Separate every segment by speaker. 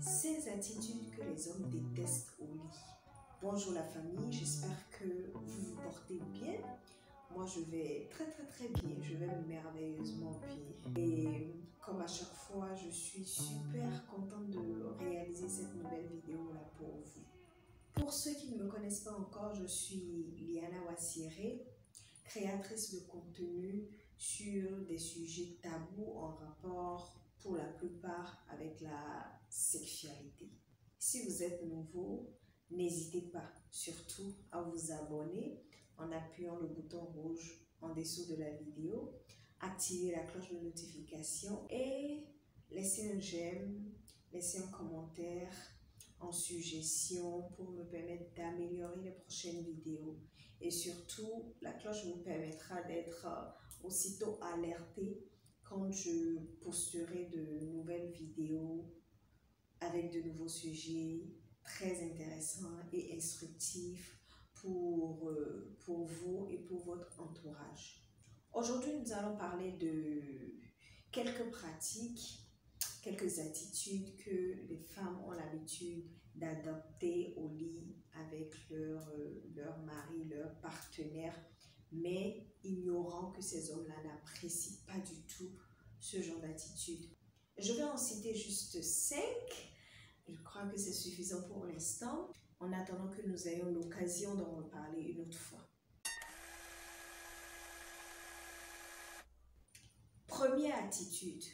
Speaker 1: Ces attitudes que les hommes détestent au lit. Bonjour la famille, j'espère que vous vous portez bien. Moi je vais très bien, je vais merveilleusement bien. Et comme à chaque fois, je suis super contente de réaliser cette nouvelle vidéo là pour vous. Pour ceux qui ne me connaissent pas encore, je suis Liana Wassiré, créatrice de contenu sur des sujets tabous en rapport pour la plupart avec la sexualité. Si vous êtes nouveau, n'hésitez pas surtout à vous abonner en appuyant le bouton rouge en dessous de la vidéo, activer la cloche de notification et laisser un j'aime, laisser un commentaire en suggestion pour me permettre d'améliorer les prochaines vidéos. Et surtout, la cloche vous permettra d'être aussitôt alerté quand je posterai de nouvelles vidéos avec de nouveaux sujets très intéressants et instructifs pour vous et pour votre entourage. Aujourd'hui, nous allons parler de quelques pratiques, quelques attitudes que les femmes ont l'habitude d'adopter au lit avec leur mari, leur partenaire, mais ignorant que ces hommes-là n'apprécient pas du tout ce genre d'attitude. Je vais en citer juste 5. Je crois que c'est suffisant pour l'instant, en attendant que nous ayons l'occasion d'en reparler une autre fois. Première attitude,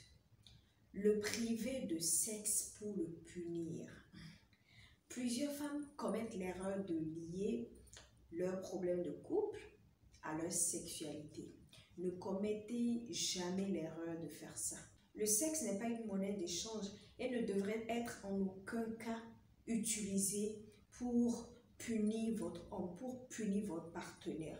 Speaker 1: le priver de sexe pour le punir. Plusieurs femmes commettent l'erreur de lier leurs problèmes de couple à leur sexualité. Ne commettez jamais l'erreur de faire ça. Le sexe n'est pas une monnaie d'échange et ne devrait être en aucun cas utilisé pour punir votre homme, pour punir votre partenaire.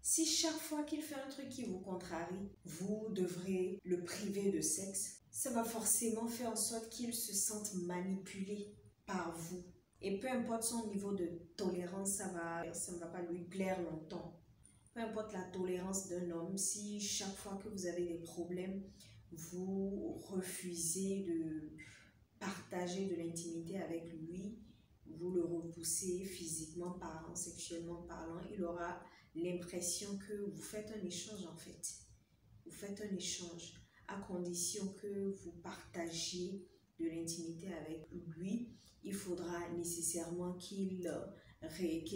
Speaker 1: Si chaque fois qu'il fait un truc qui vous contrarie, vous devrez le priver de sexe, ça va forcément faire en sorte qu'il se sente manipulé par vous. Et peu importe son niveau de tolérance, ça ne va pas lui plaire longtemps. Peu importe la tolérance d'un homme, si chaque fois que vous avez des problèmes, vous refusez de partager de l'intimité avec lui, vous le repoussez physiquement parlant, sexuellement parlant, il aura l'impression que vous faites un échange en fait. Vous faites un échange à condition que vous partagiez de l'intimité avec lui. Il faudra nécessairement qu'il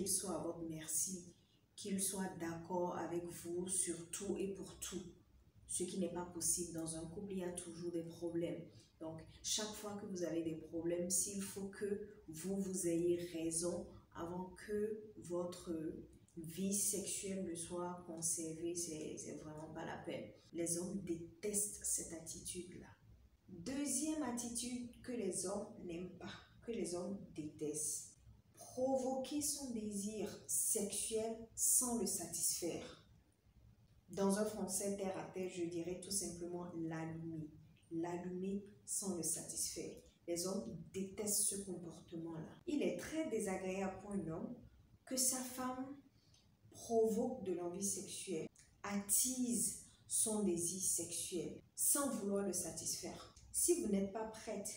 Speaker 1: soit à votre merci, qu'il soit d'accord avec vous sur tout et pour tout. Ce qui n'est pas possible dans un couple, il y a toujours des problèmes. Donc, chaque fois que vous avez des problèmes, s'il faut que vous ayez raison avant que votre vie sexuelle ne soit conservée, c'est vraiment pas la peine. Les hommes détestent cette attitude-là. Deuxième attitude que les hommes n'aiment pas, que les hommes détestent. Provoquer son désir sexuel sans le satisfaire. Dans un français terre à terre, je dirais tout simplement l'allumer. L'allumer sans le satisfaire. Les hommes détestent ce comportement-là. Il est très désagréable pour un homme que sa femme provoque de l'envie sexuelle, attise son désir sexuel sans vouloir le satisfaire. Si vous n'êtes pas prête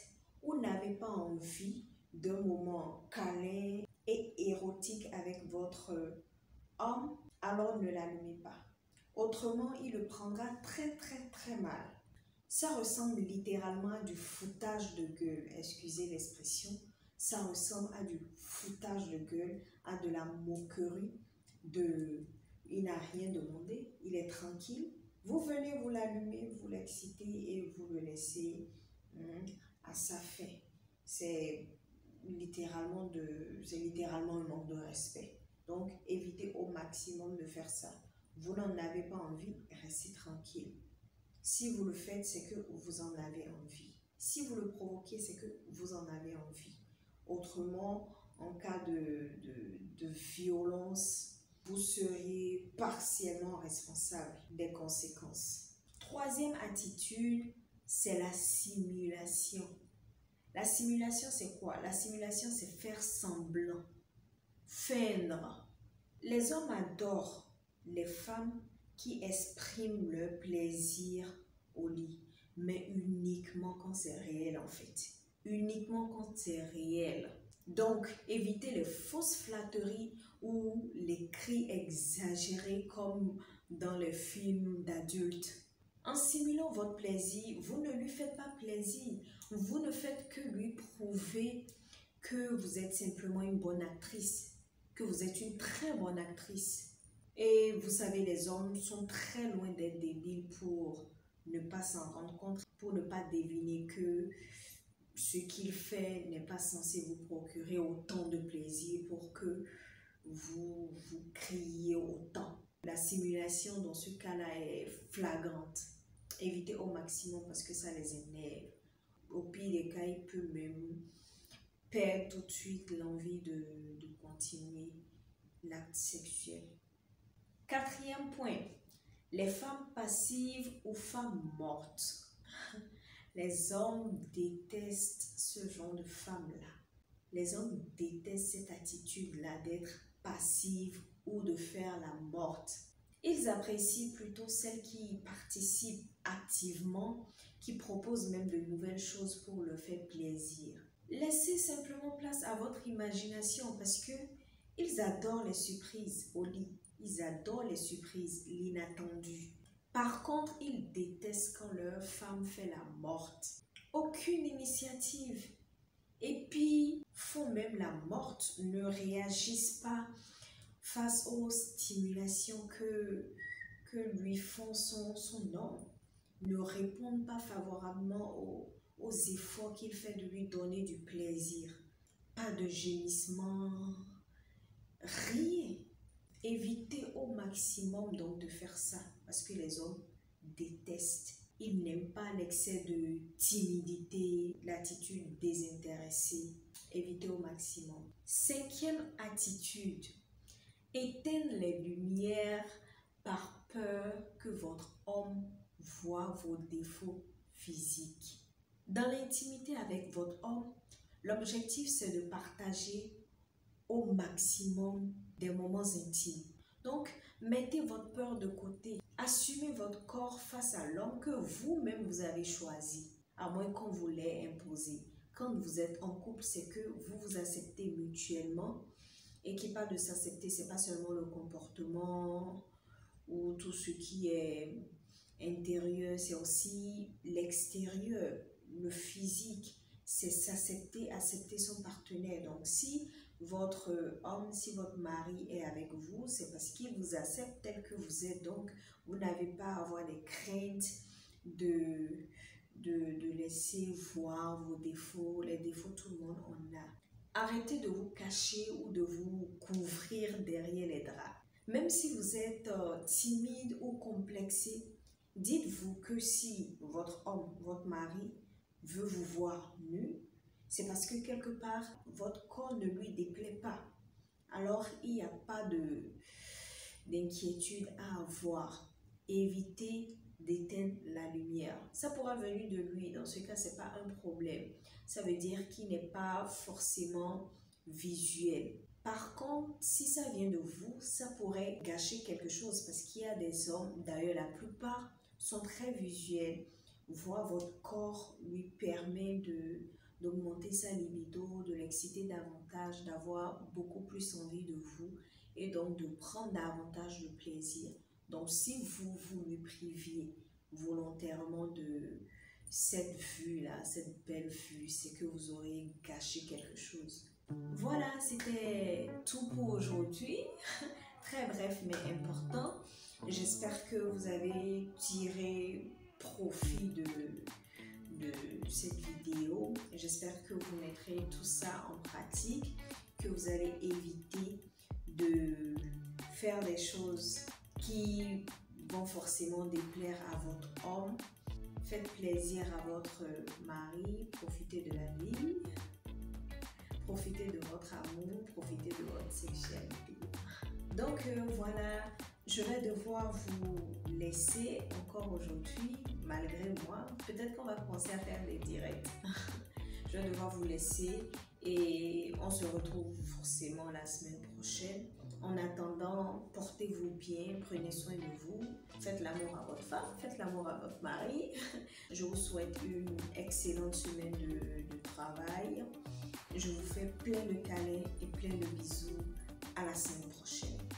Speaker 1: ou n'avez pas envie d'un moment câlin et érotique avec votre homme, alors ne l'allumez pas. Autrement, il le prendra très mal. Ça ressemble littéralement à du foutage de gueule, excusez l'expression. Ça ressemble à du foutage de gueule, à de la moquerie. Il n'a rien demandé, il est tranquille. Vous venez, vous l'allumez, vous l'excitez et vous le laissez à sa fin. C'est littéralement un manque de respect. Donc, évitez au maximum de faire ça. Vous n'en avez pas envie, restez tranquille. Si vous le faites, c'est que vous en avez envie. Si vous le provoquez, c'est que vous en avez envie. Autrement, en cas de violence, vous seriez partiellement responsable des conséquences. Troisième attitude, c'est la simulation. La simulation, c'est quoi? La simulation, c'est faire semblant, feindre. Les hommes adorent les femmes qui expriment leur plaisir au lit, mais uniquement quand c'est réel en fait. uniquement quand c'est réel. Donc, évitez les fausses flatteries ou les cris exagérés comme dans les films d'adultes. En simulant votre plaisir, vous ne lui faites pas plaisir. Vous ne faites que lui prouver que vous êtes simplement une bonne actrice, que vous êtes une très bonne actrice. Et vous savez, les hommes sont très loin d'être débiles pour ne pas s'en rendre compte, pour ne pas deviner que ce qu'il fait n'est pas censé vous procurer autant de plaisir pour que vous criez autant. La simulation dans ce cas-là est flagrante. Évitez au maximum parce que ça les énerve. Au pire des cas, il peut même perdre tout de suite l'envie de continuer l'acte sexuel. Quatrième point, les femmes passives ou femmes mortes. Les hommes détestent ce genre de femmes-là. Les hommes détestent cette attitude-là d'être passive ou de faire la morte. Ils apprécient plutôt celles qui participent activement, qui proposent même de nouvelles choses pour leur faire plaisir. Laissez simplement place à votre imagination parce que ils adorent les surprises au lit. Ils adorent les surprises, l'inattendu. Par contre, ils détestent quand leur femme fait la morte. Aucune initiative. Et puis, font même la morte, ne réagissent pas face aux stimulations que lui font son homme. Ne répondent pas favorablement aux efforts qu'il fait de lui donner du plaisir. Pas de gémissement, rien. Évitez au maximum donc de faire ça parce que les hommes détestent. Ils n'aiment pas l'excès de timidité, l'attitude désintéressée. Évitez au maximum. Cinquième attitude, éteignez les lumières par peur que votre homme voit vos défauts physiques. Dans l'intimité avec votre homme, l'objectif c'est de partager au maximum des moments intimes. Donc, mettez votre peur de côté. Assumez votre corps face à l'homme que vous-même vous avez choisi, à moins qu'on vous l'ait imposé. Quand vous êtes en couple, c'est que vous vous acceptez mutuellement. Et qui parle de s'accepter, c'est pas seulement le comportement ou tout ce qui est intérieur, c'est aussi l'extérieur, le physique. C'est s'accepter, accepter son partenaire. Donc, si votre homme, si votre mari est avec vous, c'est parce qu'il vous accepte tel que vous êtes. Donc, vous n'avez pas à avoir des craintes de laisser voir vos défauts. Les défauts, tout le monde en a. Arrêtez de vous cacher ou de vous couvrir derrière les draps. Même si vous êtes timide ou complexé, dites-vous que si votre homme, votre mari veut vous voir nu, c'est parce que quelque part, votre corps ne lui déplaît pas. Alors, il n'y a pas d'inquiétude à avoir. Évitez d'éteindre la lumière. Ça pourra venir de lui. Dans ce cas, ce n'est pas un problème. Ça veut dire qu'il n'est pas forcément visuel. Par contre, si ça vient de vous, ça pourrait gâcher quelque chose parce qu'il y a des hommes, d'ailleurs la plupart sont très visuels. Voir votre corps lui permet d'augmenter sa libido, de l'exciter davantage, d'avoir beaucoup plus envie de vous et donc de prendre davantage de plaisir. Donc si vous lui priviez volontairement de cette vue-là, cette belle vue, c'est que vous aurez gâché quelque chose. Voilà, c'était tout pour aujourd'hui. Très bref mais important. J'espère que vous avez tiré profit de cette vidéo. J'espère que vous mettrez tout ça en pratique, que vous allez éviter de faire des choses qui vont forcément déplaire à votre homme. Faites plaisir à votre mari, profitez de la vie, profitez de votre amour, profitez de votre sexualité. Donc voilà, je vais devoir vous laisser encore aujourd'hui, malgré moi. Peut-être qu'on va commencer à faire des directs. Je vais devoir vous laisser et on se retrouve forcément la semaine prochaine En attendant, portez-vous bien, prenez soin de vous, faites l'amour à votre femme, faites l'amour à votre mari. Je vous souhaite une excellente semaine de travail. Je vous fais plein de câlins et plein de bisous. À la semaine prochaine.